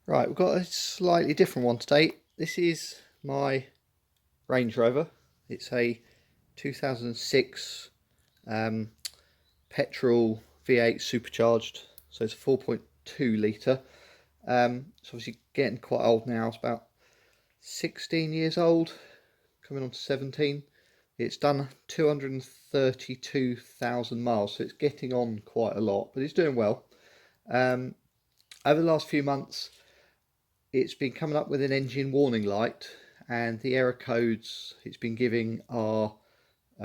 Right, we've got a slightly different one today. This is my Range Rover. It's a 2006 petrol V8 supercharged, so it's a 4.2 litre. It's obviously getting quite old now. It's about 16 years old, coming on to 17. It's done 232,000 miles, so it's getting on quite a lot, but it's doing well. Over the last few months, it's been coming up with an engine warning light, and the error codes it's been giving are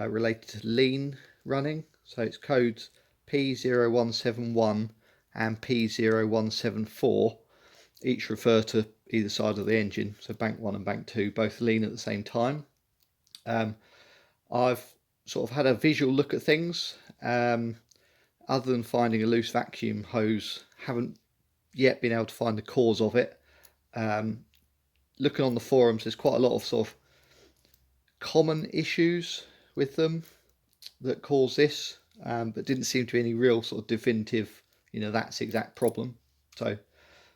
related to lean running. So it's codes P0171 and P0174, each refer to either side of the engine, so bank 1 and bank 2 both lean at the same time. I've sort of had a visual look at things. Other than finding a loose vacuum hose, haven't yet been able to find the cause of it. Looking on the forums, there's quite a lot of sort of common issues with them that cause this, but didn't seem to be any real sort of definitive, that's the exact problem. So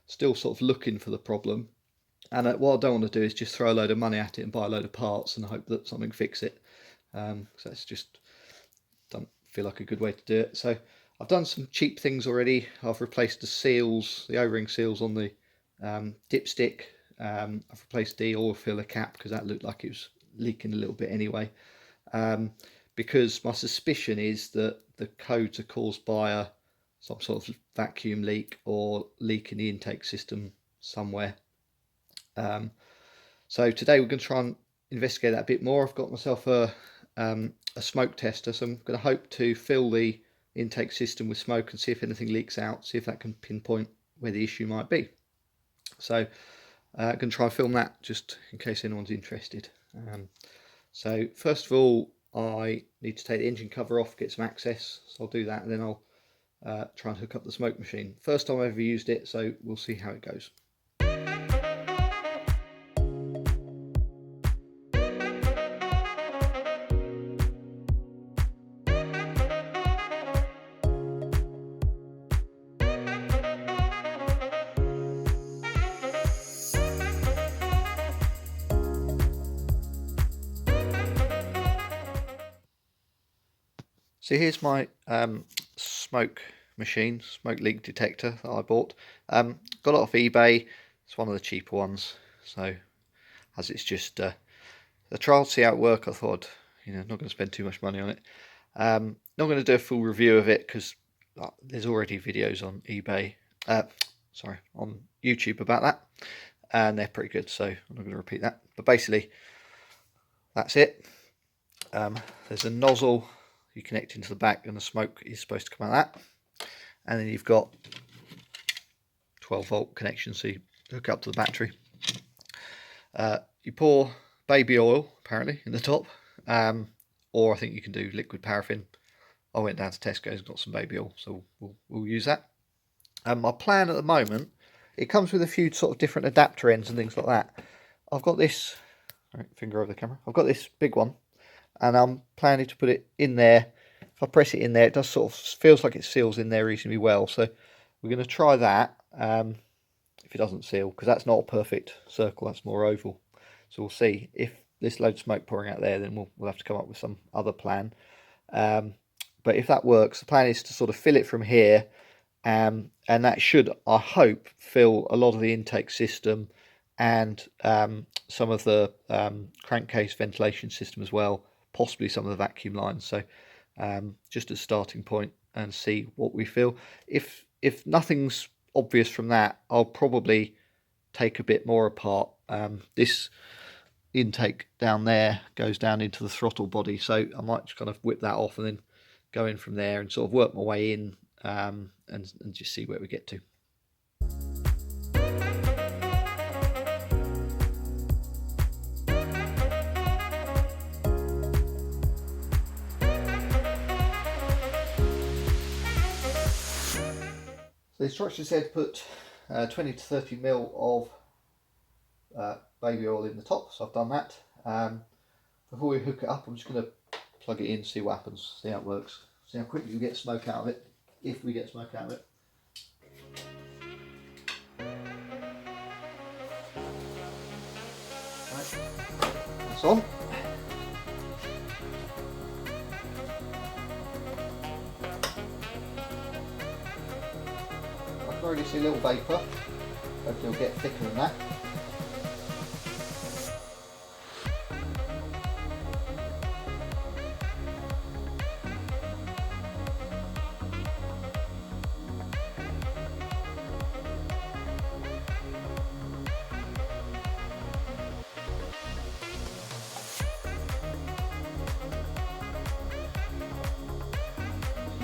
still sort of looking for the problem, and what I don't want to do is just throw a load of money at it and buy a load of parts and hope that something fix it. So that's just don't feel like a good way to do it. So I've done some cheap things already. I've replaced the seals, the O-ring seals on the dipstick. I've replaced the oil filler cap because that looked like it was leaking a little bit anyway. Because my suspicion is that the codes are caused by some sort of vacuum leak or leak in the intake system somewhere. So today we're going to try and investigate that a bit more. I've got myself a smoke tester, so I'm going to hope to fill the intake system with smoke and see if anything leaks out, see if that can pinpoint where the issue might be. So I'm going to try and film that just in case anyone's interested. So first of all, I need to take the engine cover off, get some access, so I'll do that, and then I'll try and hook up the smoke machine. First time I've ever used it, so we'll see how it goes. So here's my smoke machine, smoke leak detector that I bought. Got it off eBay. It's one of the cheaper ones. So as it's just a trial to see how it works, I thought, not going to spend too much money on it. Not going to do a full review of it because there's already videos on eBay, on YouTube about that, and they're pretty good. So I'm not going to repeat that. But basically, that's it. There's a nozzle you connect into the back, and the smoke is supposed to come out of that. And then you've got 12-volt connection, so you hook up to the battery. You pour baby oil apparently in the top, or I think you can do liquid paraffin. I went down to Tesco's and got some baby oil, so we'll use that. My plan at the moment, it comes with a few sort of different adapter ends and things like that. I've got this, right, finger over the camera, I've got this big one, and I'm planning to put it in there. If I press it in there, it does sort of feels like it seals in there reasonably well. So we're going to try that. If it doesn't seal, because that's not a perfect circle, that's more oval. So we'll see. If there's loads of smoke pouring out there, then we'll have to come up with some other plan. But if that works, the plan is to sort of fill it from here, and that should, I hope, fill a lot of the intake system and some of the crankcase ventilation system as well, possibly some of the vacuum lines. So just a starting point and see what we feel. If nothing's obvious from that, I'll probably take a bit more apart. This intake down there goes down into the throttle body, so I might just kind of whip that off and then go in from there and sort of work my way in, and just see where we get to. So the instruction said put 20 to 30 ml of baby oil in the top, so I've done that. Before we hook it up, I'm just going to plug it in, see what happens, see how it works, see how quickly we get smoke out of it, if we get smoke out of it. That's on. I can already see a little vapour. Hopefully it'll get thicker than that.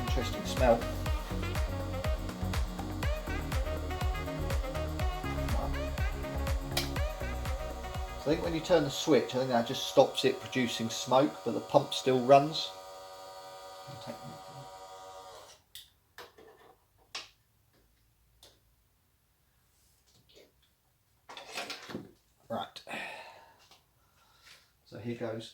Interesting smell. So I think when you turn the switch, I think that just stops it producing smoke, but the pump still runs. Right. So here goes.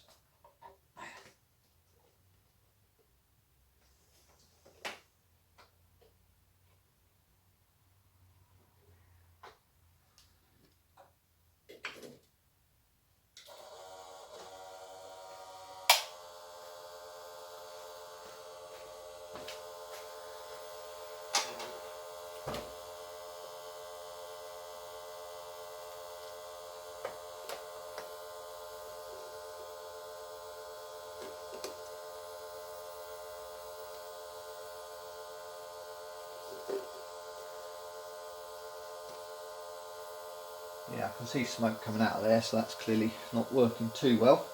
Yeah, I can see smoke coming out of there, so that's clearly not working too well.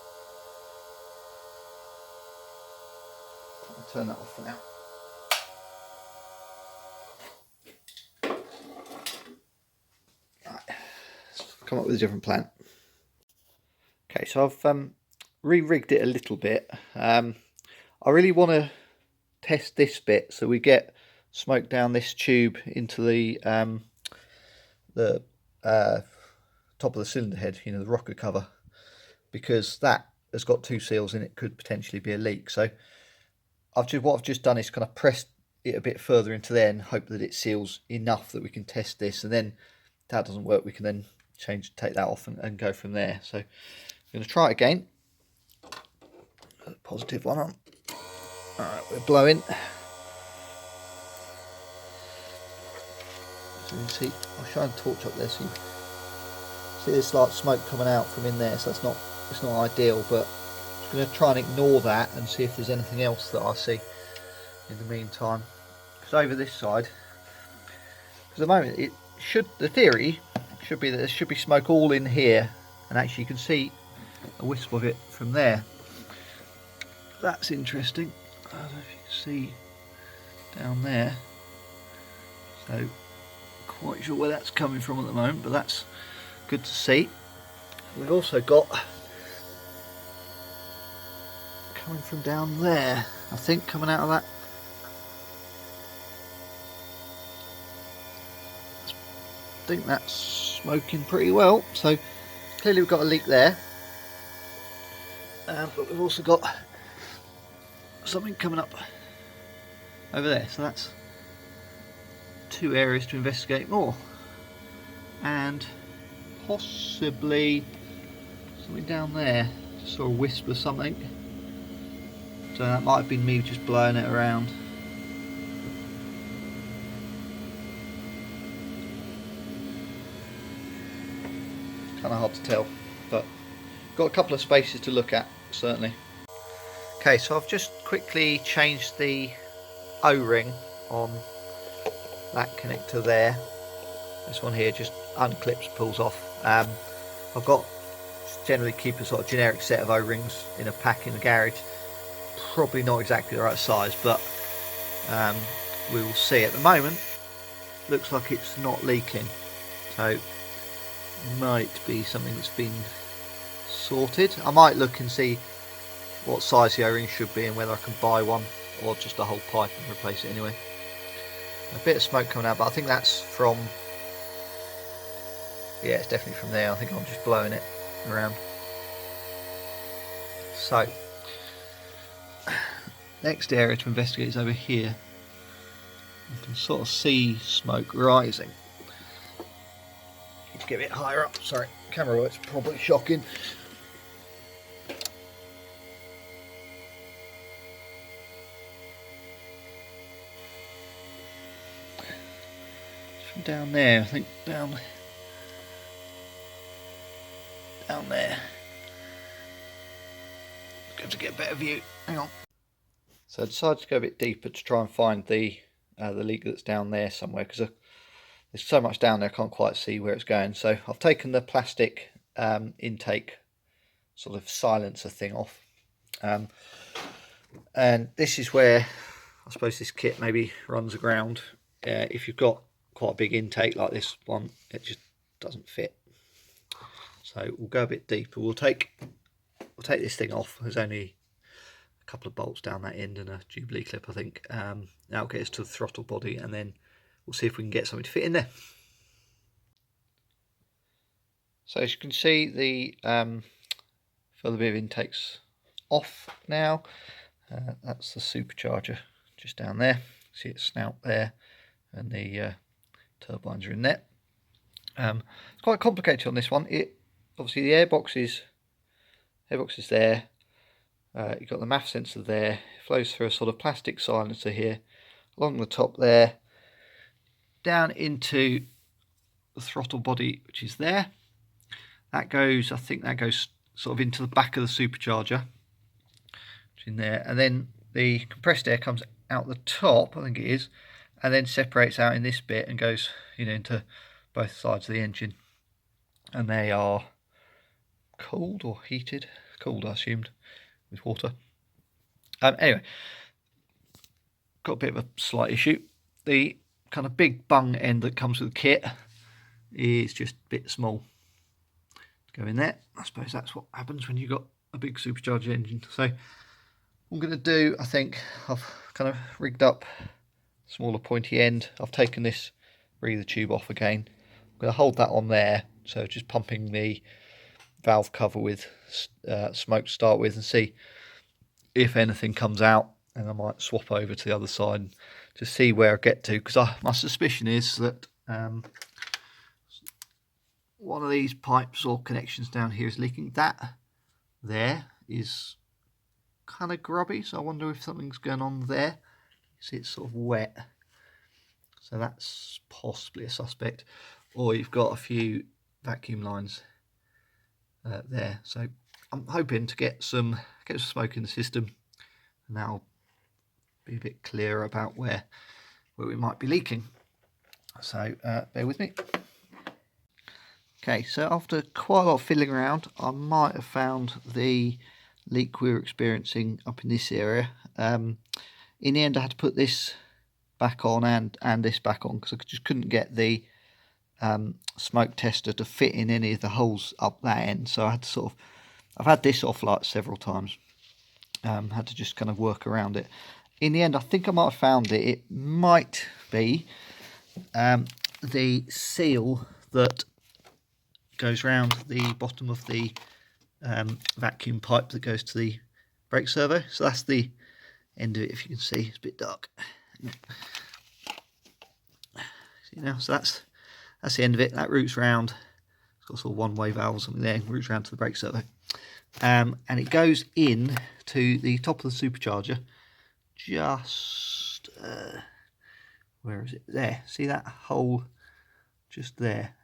I'll turn that off for now. Right, let's come up with a different plan. Okay, so I've re-rigged it a little bit. I really want to test this bit so we get smoke down this tube into the top of the cylinder head, you know, the rocker cover, because that has got two seals in it, could potentially be a leak. So what I've just done is kind of pressed it a bit further into there and hope that it seals enough that we can test this, and then if that doesn't work, we can then take that off and go from there. So I'm going to try it again. Put the positive one on. Alright, we're blowing. So you can see, I'll try and torch up there so you see there's like smoke coming out from in there, so it's not ideal, but I'm just going to try and ignore that and see if there's anything else that I see in the meantime. Because over this side, because at the moment the theory should be that there should be smoke all in here, and actually you can see a wisp of it from there. That's interesting. I don't know if you can see down there, so quite sure where that's coming from at the moment, but that's good to see. We've also got coming from down there, I think, coming out of that. I think that's smoking pretty well, so clearly we've got a leak there, but we've also got something coming up over there, so that's two areas to investigate more, and possibly something down there. Just saw a wisp of something, so that might have been me just blowing it around. Kind of hard to tell, but got a couple of spaces to look at, certainly. Okay, so I've just quickly changed the O-ring on that connector there. This one here just unclips, pulls off. I've got generally keep a sort of generic set of O-rings in a pack in the garage. Probably not exactly the right size, but we will see. At the moment, looks like it's not leaking, so might be something that's been sorted. I might look and see what size the O-ring should be and whether I can buy one or just a whole pipe and replace it anyway. A bit of smoke coming out, but I think that's from, yeah, it's definitely from there. I think I'm just blowing it around. So next area to investigate is over here. You can sort of see smoke rising. to get a bit higher up. Sorry, camera work's probably shocking. From down there, I think down there. Going to get a better view. Hang on. So I decided to go a bit deeper to try and find the leak that's down there somewhere, because there's so much down there I can't quite see where it's going. So I've taken the plastic intake sort of silencer thing off, and this is where I suppose this kit maybe runs aground. If you've got quite a big intake like this one, it just doesn't fit. So we'll go a bit deeper. We'll take this thing off. There's only a couple of bolts down that end and a Jubilee clip, I think. That'll get us to the throttle body, and then we'll see if we can get something to fit in there. So as you can see, the further bit of intake's off now. That's the supercharger just down there. See its snout there, and the turbines are in there. It's quite complicated on this one. Obviously the airbox is there. You've got the MAF sensor there. It flows through a sort of plastic silencer here, along the top there, down into the throttle body, which is there. That goes, I think that goes sort of into the back of the supercharger, which is in there, and then the compressed air comes out the top, I think it is, and then separates out in this bit and goes, into both sides of the engine, and they are cooled or heated. Cooled, I assumed, with water. Anyway, got a bit of a slight issue. The kind of big bung end that comes with the kit is just a bit small to go in there. I suppose that's what happens when you've got a big supercharged engine. So what I'm going to do, I think I've kind of rigged up a smaller pointy end. I've taken this breather tube off again. I'm going to hold that on there, so just pumping the valve cover with smoke to start with, and see if anything comes out, and I might swap over to the other side to see where I get to, because my suspicion is that one of these pipes or connections down here is leaking. That there is kind of grubby, so I wonder if something's going on there. You see it's sort of wet, so that's possibly a suspect. Or you've got a few vacuum lines there, so I'm hoping to get some smoke in the system, and that'll be a bit clearer about where we might be leaking. So bear with me. Okay, so after quite a lot of fiddling around, I might have found the leak we were experiencing up in this area. In the end, I had to put this back on and this back on, because I just couldn't get the smoke tester to fit in any of the holes up that end. So I had to I've had this off like several times. Had to just kind of work around it. In the end, I think I might have found it. It might be the seal that goes round the bottom of the vacuum pipe that goes to the brake servo. So that's the end of it. If you can see, it's a bit dark. See now, so that's the end of it. That routes round. It's got sort of one-way valve or something there. Routes round to the brake servo, and it goes in to the top of the supercharger. Just where is it? There. See that hole? Just there.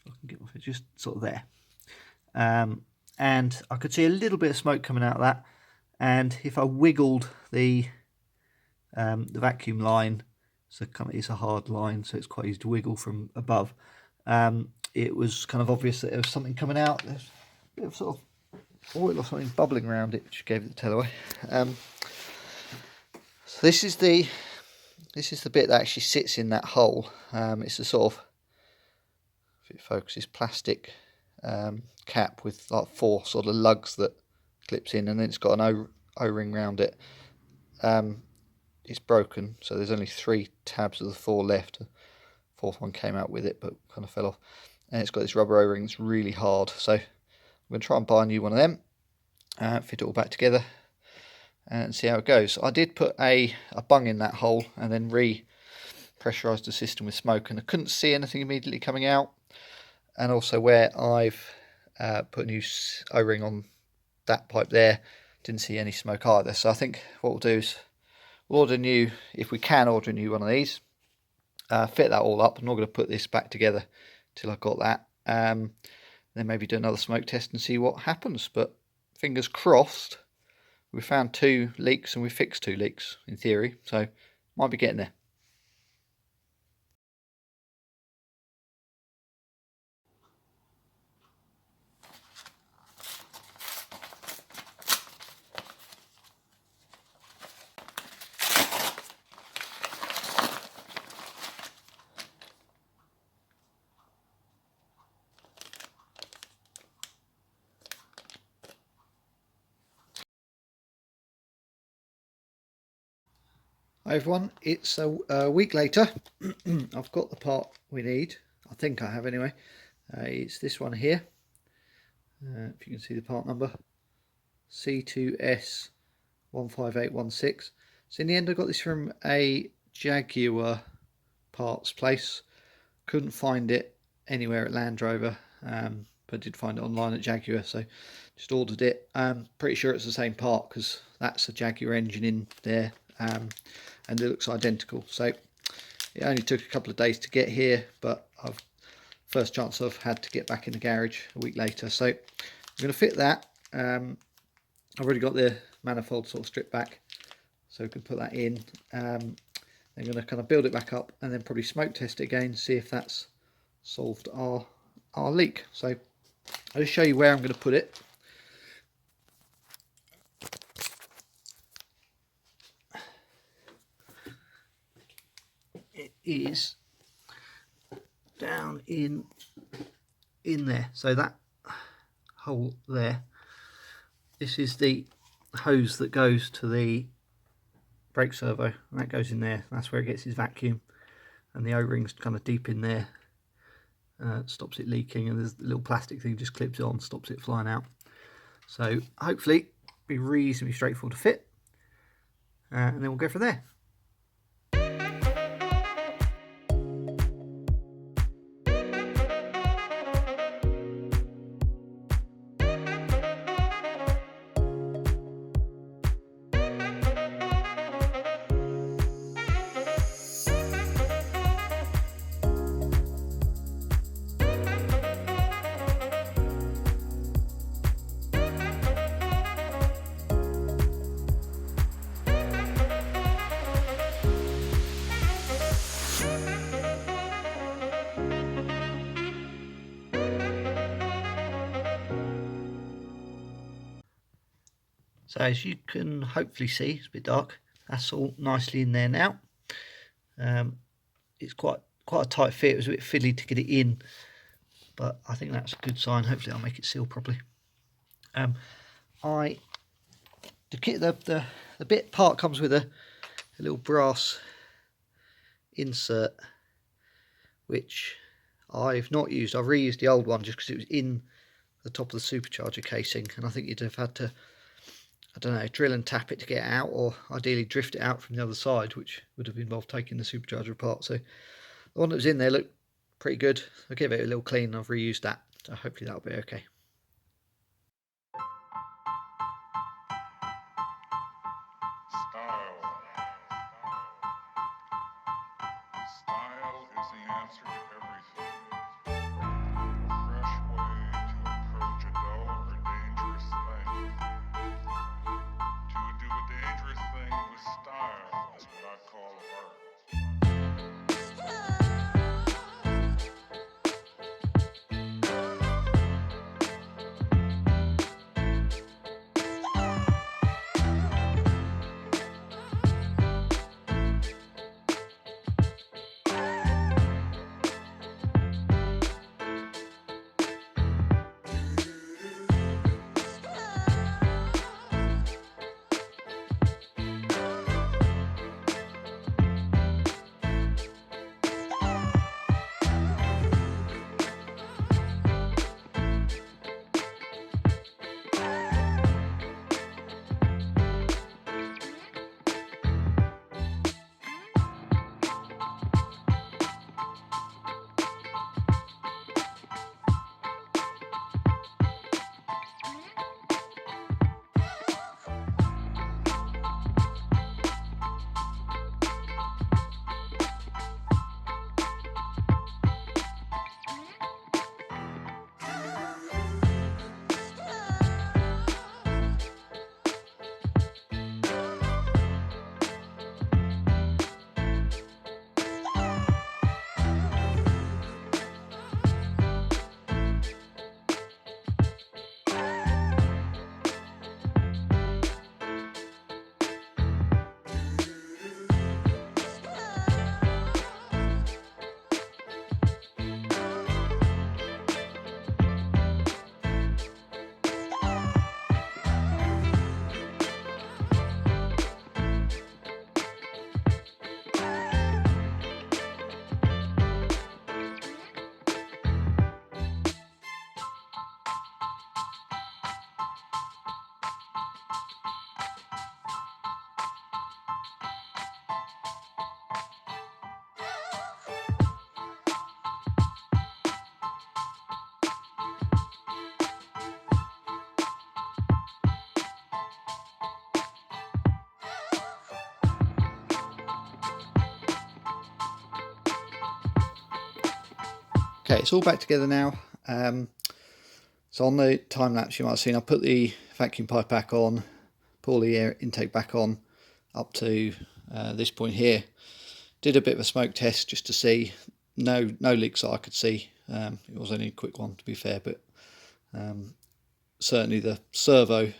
If I can get off it, just sort of there. And I could see a little bit of smoke coming out of that. And if I wiggled the vacuum line, so kind of it's a hard line, so it's quite easy to wiggle from above. It was kind of obvious that there was something coming out. There's a bit of sort of oil or something bubbling around it, which gave it the tell away. So this is the bit that actually sits in that hole. It's a sort of, if it focuses, plastic cap with like 4 sort of lugs that clips in, and then it's got an O-ring around it. It's broken, so there's only 3 tabs of the 4 left. The 4th one came out with it, but kind of fell off. And it's got this rubber O-ring that's really hard. So I'm going to try and buy a new one of them, fit it all back together, and see how it goes. I did put a bung in that hole, and then pressurised the system with smoke, and I couldn't see anything immediately coming out. And also where I've put a new O-ring on that pipe there, didn't see any smoke either. So I think what we'll do is we'll order a new, if we can order a new one of these, fit that all up. I'm not going to put this back together till I've got that. Then maybe do another smoke test and see what happens. But fingers crossed, we found 2 leaks and we fixed 2 leaks in theory. So might be getting there. Hi everyone, it's a week later. I've got the part we need. I think I have anyway. It's this one here. If you can see the part number, C2S15816. So in the end I got this from a Jaguar parts place. Couldn't find it anywhere at Land Rover, but did find it online at Jaguar, so just ordered it. Pretty sure it's the same part because that's a Jaguar engine in there. And it looks identical, so it only took a couple of days to get here, but first chance I've had to get back in the garage a week later. So I'm going to fit that. I've already got the manifold sort of stripped back, so we can put that in. I'm going to kind of build it back up and then probably smoke test it again, see if that's solved our leak. So I'll just show you where I'm going to put it. It is down in there, so that hole there, this is the hose that goes to the brake servo, and that goes in there. That's where it gets its vacuum, and the O-ring's kind of deep in there, stops it leaking, and there's a little plastic thing just clips it on, stops it flying out. So hopefully be reasonably straightforward to fit, and then we'll go from there. So as you can hopefully see, it's a bit dark, that's all nicely in there now. It's quite a tight fit. It was a bit fiddly to get it in, but I think that's a good sign. Hopefully I'll make it seal properly. The bit part comes with a little brass insert, which I've not used. I've reused the old one just because it was in the top of the supercharger casing, and I think you'd have had to, I don't know, drill and tap it to get it out, or ideally drift it out from the other side, which would have involved taking the supercharger apart. So the one that was in there looked pretty good. I'll give it a little clean. I've reused that, so hopefully that'll be okay. Style is the answer to everything. A fresh way to approach a dull or dangerous thing. To do a dangerous thing with style is what I call art. Okay, it's all back together now. So on the time lapse you might have seen I put the vacuum pipe back on, pull the air intake back on up to this point here. Did a bit of a smoke test just to see. No leaks that I could see. It was only a quick one to be fair, but certainly the servo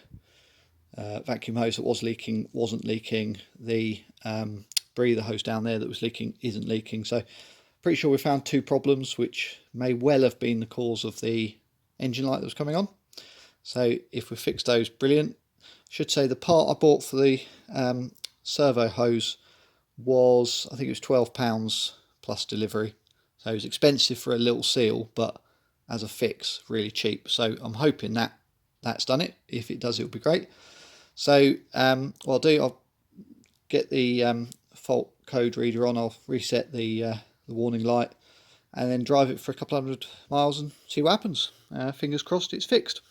vacuum hose that was leaking wasn't leaking. The breather hose down there that was leaking isn't leaking. So pretty sure we found two problems which may well have been the cause of the engine light that was coming on. So if we fix those, brilliant. Should say the part I bought for the servo hose was, I think it was £12 plus delivery. So it was expensive for a little seal, but as a fix, really cheap. So I'm hoping that that's done it. If it does, it'll be great. So what I'll do, I'll get the fault code reader on, I'll reset the warning light, and then drive it for a couple hundred miles and see what happens. Fingers crossed it's fixed.